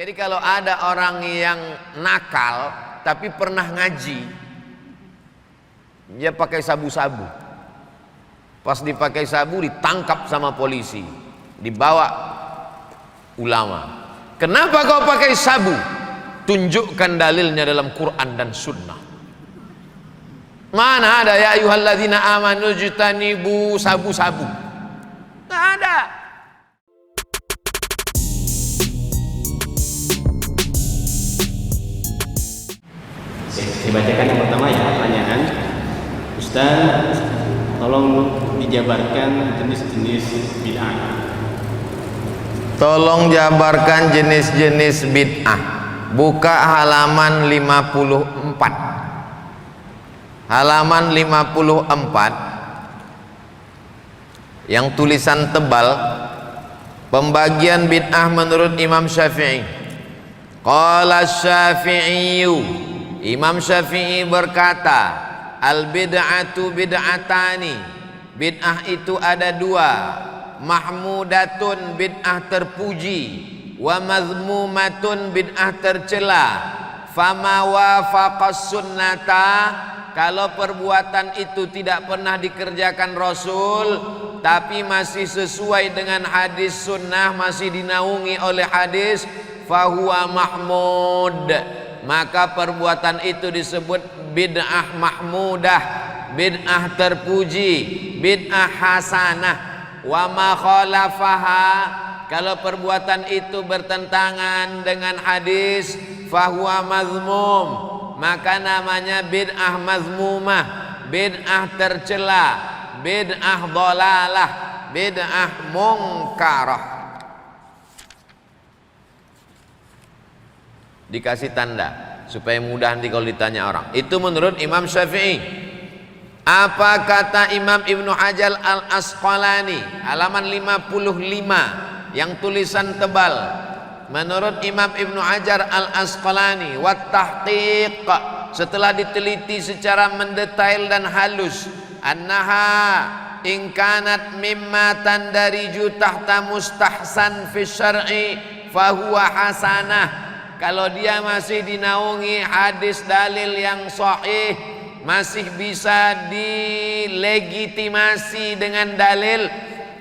Jadi kalau ada orang yang nakal tapi pernah ngaji, dia pakai sabu-sabu. Pas dipakai sabu ditangkap sama polisi, dibawa ulama. Kenapa kau pakai sabu? Tunjukkan dalilnya dalam Quran dan Sunnah. Mana ada ya ayyuhalladzina amanu jtanibu sabu-sabu? Nggak ada. Saya bacakan yang pertama ya, pertanyaan. Ustaz, tolong dijabarkan jenis-jenis bid'ah. Tolong jabarkan jenis-jenis bid'ah. Buka halaman 54. Halaman 54 yang tulisan tebal, pembagian bid'ah menurut Imam Syafi'i. Qala Syafi'i, Imam Syafi'i berkata, al bid'atu bid'atani, bid'ah itu ada dua, mahmudatun bid'ah terpuji, wa mazmumatun bid'ah tercela. Fama wafaqas sunnata, kalau perbuatan itu tidak pernah dikerjakan Rasul tapi masih sesuai dengan hadis sunnah, masih dinaungi oleh hadis, fahuwa mahmud, maka perbuatan itu disebut bid'ah mahmudah, bid'ah terpuji, bid'ah hasanah. Wa ma khalafaha, kalau perbuatan itu bertentangan dengan hadis, fahuwa mazmum, maka namanya bid'ah mazmumah, bid'ah tercela, bid'ah dhalalah, bid'ah mungkarah. Dikasih tanda supaya mudah nanti kalau ditanya orang. Itu menurut Imam Syafi'i. Apa kata Imam Ibnu Hajar Al-Asqalani, halaman 55 yang tulisan tebal. Menurut Imam Ibnu Hajar Al-Asqalani, wat tahqiq, setelah diteliti secara mendetail dan halus, annaha in kanat mimma tandariju tahta mustahsan fi syar'i fahuwa hasanah. Kalau dia masih dinaungi hadis dalil yang sahih, masih bisa dilegitimasi dengan dalil,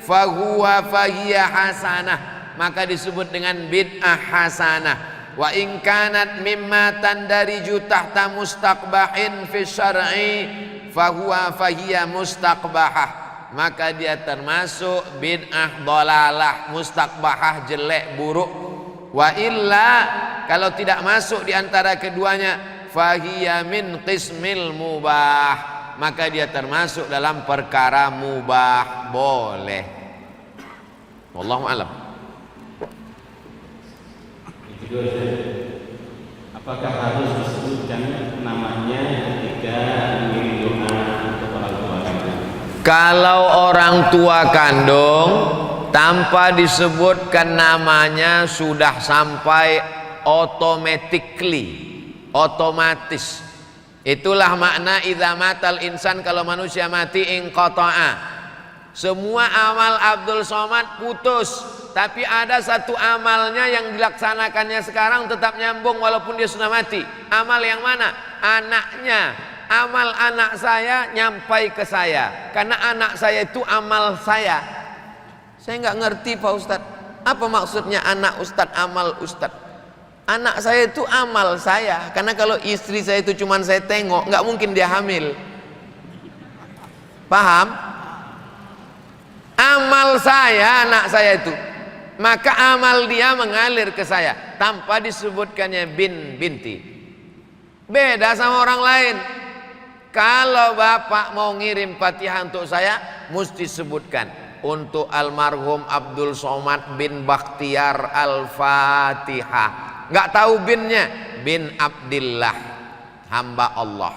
fahuwa fahiya hasanah, maka disebut dengan bid'ah hasanah. Wa in kanat mimma tandariju tahta mustaqbahin fi syar'i fahuwa fahiya mustaqbahah, maka dia termasuk bid'ah dhalalah, mustaqbahah jelek buruk. Wa illa, kalau tidak masuk di antara keduanya, fahiya min qismil mubah, maka dia termasuk dalam perkara mubah, boleh. Wallahu a'lam. Apakah harus disebutkan namanya ketika mengirim doa untuk orang tua kandung? Kalau orang tua kandung tanpa disebutkan namanya sudah sampai otomatis. Itulah makna idza matal insan, kalau manusia mati inqata'a, semua amal Abdul Somad putus, tapi ada satu amalnya yang dilaksanakannya sekarang tetap nyambung walaupun dia sudah mati. Amal yang mana? Anaknya. Amal anak saya nyampai ke saya, karena anak saya itu amal saya. Saya nggak ngerti Pak Ustadz, apa maksudnya anak Ustadz, amal Ustadz? Anak saya itu amal saya, karena kalau istri saya itu cuman saya tengok, nggak mungkin dia hamil. Paham? Amal saya, anak saya itu, maka amal dia mengalir ke saya tanpa disebutkannya binti. Beda sama orang lain. Kalau bapak mau ngirim Fatihah untuk saya, mesti sebutkan untuk almarhum Abdul Somad bin Bakhtiar Al-Fatihah. Nggak tahu binnya, bin Abdillah, hamba Allah.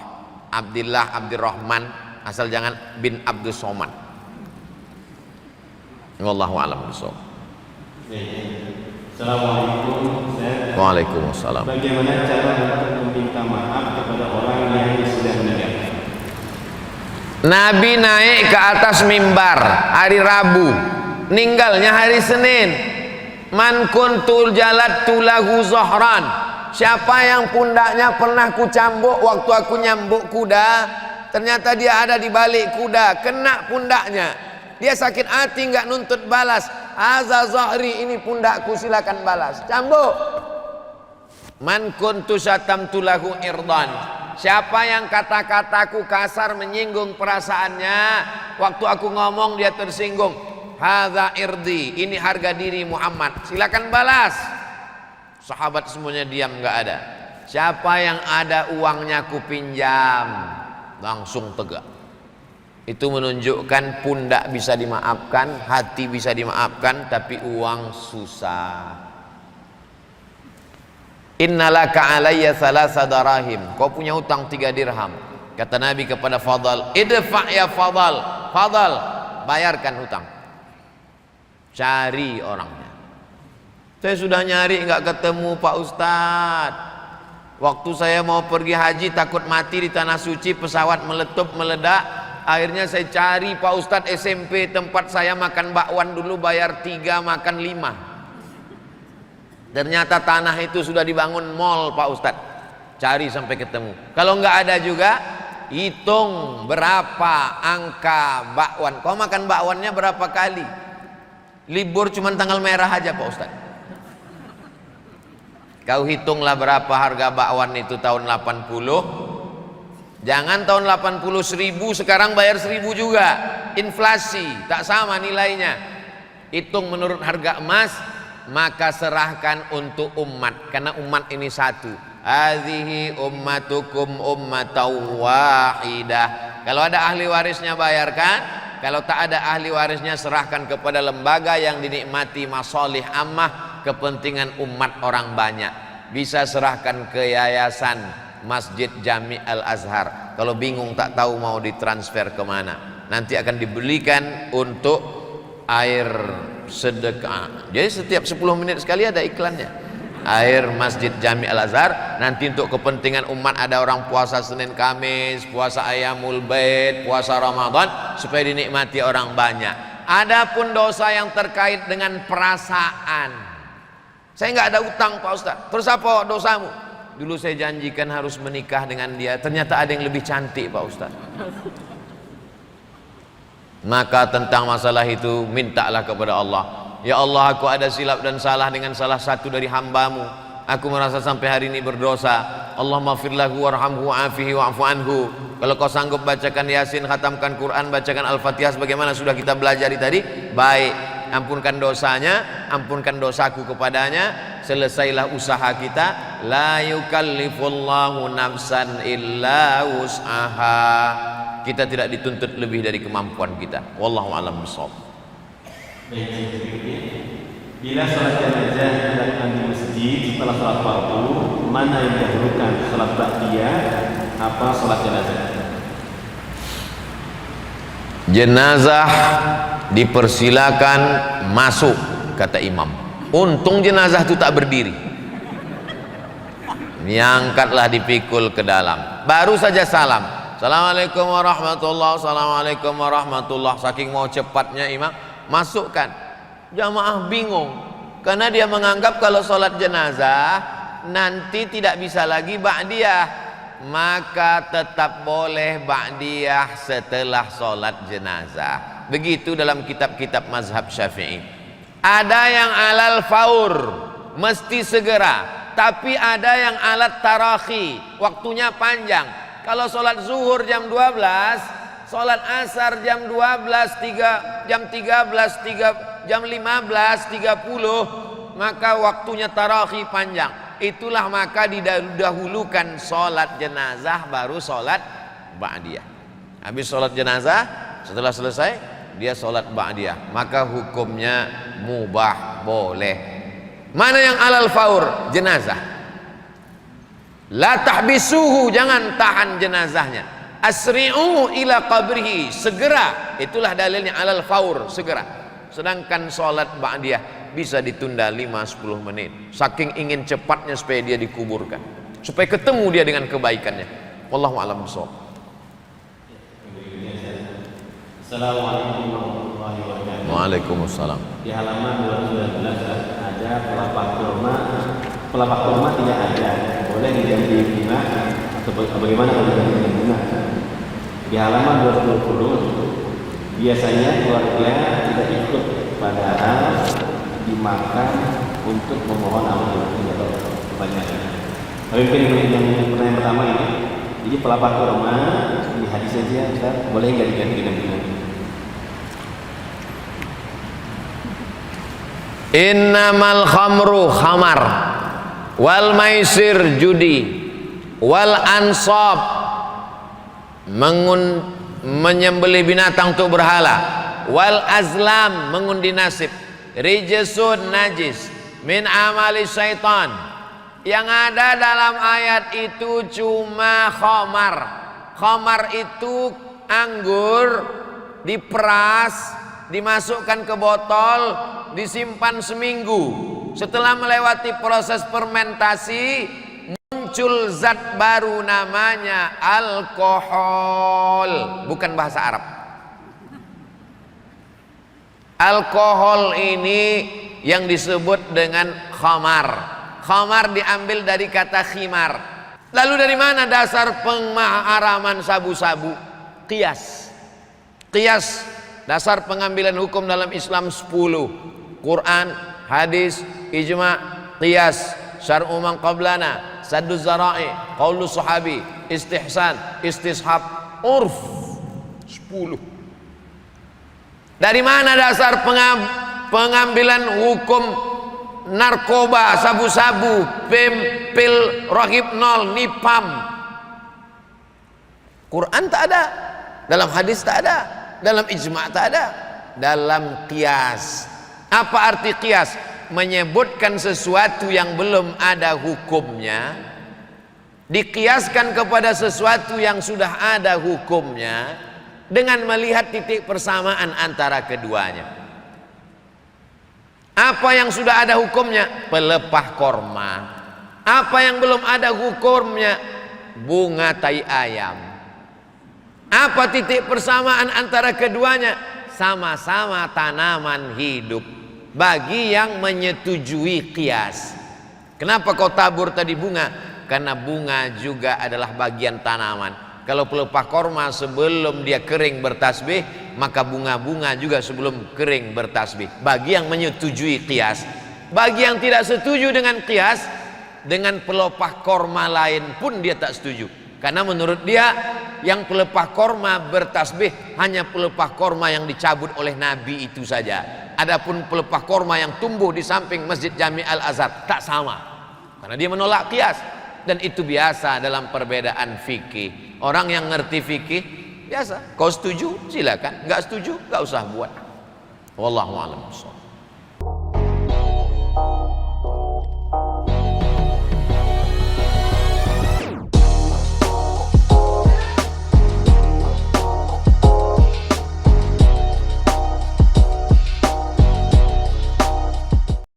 Abdillah Abdurrahman, asal jangan bin Abdul Somad. Wallahu a'lam bishawab. Assalamualaikum. Waalaikumsalam. Bagaimana cara untuk meminta maaf kepada orang yang sudah meninggal? Nabi naik ke atas mimbar hari Rabu, meninggalnya hari Senin. Man kuntul jalattu lahu zahran. Siapa yang pundaknya pernah ku cambuk waktu aku nyambuk kuda, ternyata dia ada di balik kuda, kena pundaknya. Dia sakit hati nggak nuntut balas. Haza zahri, ini pundakku, silakan balas. Cambuk. Man kuntu syatamtu lahu irdan. Siapa yang kata-kataku kasar menyinggung perasaannya, waktu aku ngomong dia tersinggung. Hadza irdi, ini harga diri Muhammad, silakan balas. Sahabat semuanya diam, nggak ada. Siapa yang ada uangnya ku pinjam, langsung tegak. Itu menunjukkan pundak bisa dimaafkan, hati bisa dimaafkan, tapi uang susah. Innalaka alayya thalatha darahim. Kau punya hutang 3 dirham. Kata Nabi kepada Fadal, idfa' ya Fadal. Fadal, bayarkan hutang. Cari orangnya. Saya sudah nyari nggak ketemu Pak Ustadz. Waktu saya mau pergi haji takut mati di tanah suci, pesawat meletup meledak. Akhirnya saya cari Pak Ustadz SMP tempat saya makan bakwan dulu, bayar 3 makan 5. Ternyata tanah itu sudah dibangun mall Pak Ustadz. Cari sampai ketemu. Kalau nggak ada juga, hitung berapa angka bakwan. Kau makan bakwannya berapa kali? Libur cuma tanggal merah aja Pak Ustadz. Kau hitunglah berapa harga bakwan itu tahun 80. Jangan tahun 80 1000, sekarang bayar 1000 juga. Inflasi, tak sama nilainya. Hitung menurut harga emas, maka serahkan untuk umat. Karena umat ini satu. Hadhihi ummatukum ummatan wahidah. Kalau ada ahli warisnya bayarkan. Kalau tak ada ahli warisnya serahkan kepada lembaga yang dinikmati masalih ammah, kepentingan umat orang banyak. Bisa serahkan ke yayasan Masjid Jami Al-Azhar. Kalau bingung tak tahu mau ditransfer kemana, nanti akan dibelikan untuk air sedekah. Jadi setiap 10 menit sekali ada iklannya. Air Masjid Jami Al-Azhar. Nanti untuk kepentingan umat, ada orang puasa Senin Kamis, puasa Ayyamul Bait, puasa Ramadan, supaya dinikmati orang banyak. Adapun dosa yang terkait dengan perasaan, saya nggak ada utang Pak Ustaz. Terus apa dosamu? Dulu saya janjikan harus menikah dengan dia, ternyata ada yang lebih cantik Pak Ustaz. Maka tentang masalah itu mintalah kepada Allah. Ya Allah, aku ada silap dan salah dengan salah satu dari hambamu. Aku merasa sampai hari ini berdosa. Allahumma firlahu warhamhu wa'afihi wa'fu anhu. Kalau kau sanggup bacakan Yasin, khatamkan Quran, bacakan Al-Fatihah sebagaimana sudah kita belajari tadi, baik. Ampunkan dosanya, ampunkan dosaku kepadanya. Selesailah usaha kita. La yukallifullahu nafsan illa wus'aha. Kita tidak dituntut lebih dari kemampuan kita. Wallahu a'lam bishawab. Baik, berikutnya, bila sholat jenazah dilakukan di masjid setelah sholat fardu, mana yang didahulukan, sholat ba'diyah apa sholat jenazah? Jenazah dipersilakan masuk, kata imam. Untung jenazah itu tak berdiri, diangkatlah, dipikul ke dalam. Baru saja salam, assalamualaikum warahmatullahi, assalamualaikum warahmatullahi. Saking mau cepatnya imam, masukkan. Jamaah bingung karena dia menganggap kalau sholat jenazah nanti tidak bisa lagi ba'diyah, maka tetap boleh ba'diyah setelah sholat jenazah. Begitu dalam kitab-kitab mazhab Syafi'i. Ada yang alal faur, mesti segera, tapi ada yang alat tarakhi, waktunya panjang. Kalau sholat zuhur jam 12, sholat asar jam 12, jam 13, jam 15.30, maka waktunya tarakhi panjang. Itulah maka didahulukan sholat jenazah baru sholat ba'diyah. Habis sholat jenazah, setelah selesai dia sholat ba'diyah, maka hukumnya mubah, boleh. Mana yang alal faur? Jenazah. La tahbisuhu, jangan tahan jenazahnya. Asri'u ila qabrihi, segera. Itulah dalilnya alal faur, segera. Sedangkan sholat ba'diyah bisa ditunda 5-10 menit. Saking ingin cepatnya supaya dia dikuburkan, supaya ketemu dia dengan kebaikannya. Wallahu a'lam bishawab. Assalamualaikum warahmatullahi wabarakatuh. Waalaikumsalam. Di halaman 212 ada pelapak kurma tidak ada, boleh diganti bunga atau bagaimana kalau diganti dengan bunga? Di halaman 220 biasanya keluarga tidak ikut padahal dimakan untuk memohon amal atau kebanyakan. Tapi mungkin yang pertanyaan pertama ini, jadi pelapak kurma di hadis saja Ustaz, boleh nggak diganti dengan bunga? Innamal khamru khamar wal maisir judi wal ansab menyembelih binatang untuk berhala, wal azlam mengundi nasib, rijsun najis min amali syaitan. Yang ada dalam ayat itu cuma khamar. Khamar itu anggur diperas, dimasukkan ke botol, disimpan seminggu. Setelah melewati proses fermentasi, muncul zat baru namanya alkohol. Bukan bahasa Arab. Alkohol ini yang disebut dengan khamar. Khamar diambil dari kata khimar. Lalu dari mana dasar pengharaman sabu-sabu? Qiyas. Qiyas, dasar pengambilan hukum dalam Islam 10. Quran, hadis, ijma', qiyas, syar'u man qablana, saddu zara'i, qaulu sahabi, istihsan, istishab, urf. 10. Dari mana dasar pengambilan hukum narkoba, sabu-sabu, pil rohibnol, nipam? Quran tak ada, dalam hadis tak ada, dalam ijma' tak ada, dalam qiyas. Apa arti qiyas? Menyebutkan sesuatu yang belum ada hukumnya, dikiaskan kepada sesuatu yang sudah ada hukumnya dengan melihat titik persamaan antara keduanya. Apa yang sudah ada hukumnya? Pelepah korma. Apa yang belum ada hukumnya? Bunga tai ayam. Apa titik persamaan antara keduanya? Sama-sama tanaman hidup. Bagi yang menyetujui qiyas. Kenapa kau tabur tadi bunga? Karena bunga juga adalah bagian tanaman. Kalau pelepah korma sebelum dia kering bertasbih, maka bunga-bunga juga sebelum kering bertasbih. Bagi yang menyetujui qiyas. Bagi yang tidak setuju dengan qiyas, dengan pelepah korma lain pun dia tak setuju. Karena menurut dia yang pelepah korma bertasbih hanya pelepah korma yang dicabut oleh Nabi itu saja. Adapun pelepah korma yang tumbuh di samping Masjid Jami' Al-Azhar tak sama. Karena dia menolak qiyas. Dan itu biasa dalam perbedaan fikih. Orang yang ngerti fikih biasa. Kau setuju silakan, nggak setuju nggak usah buat. Wallahu a'lam.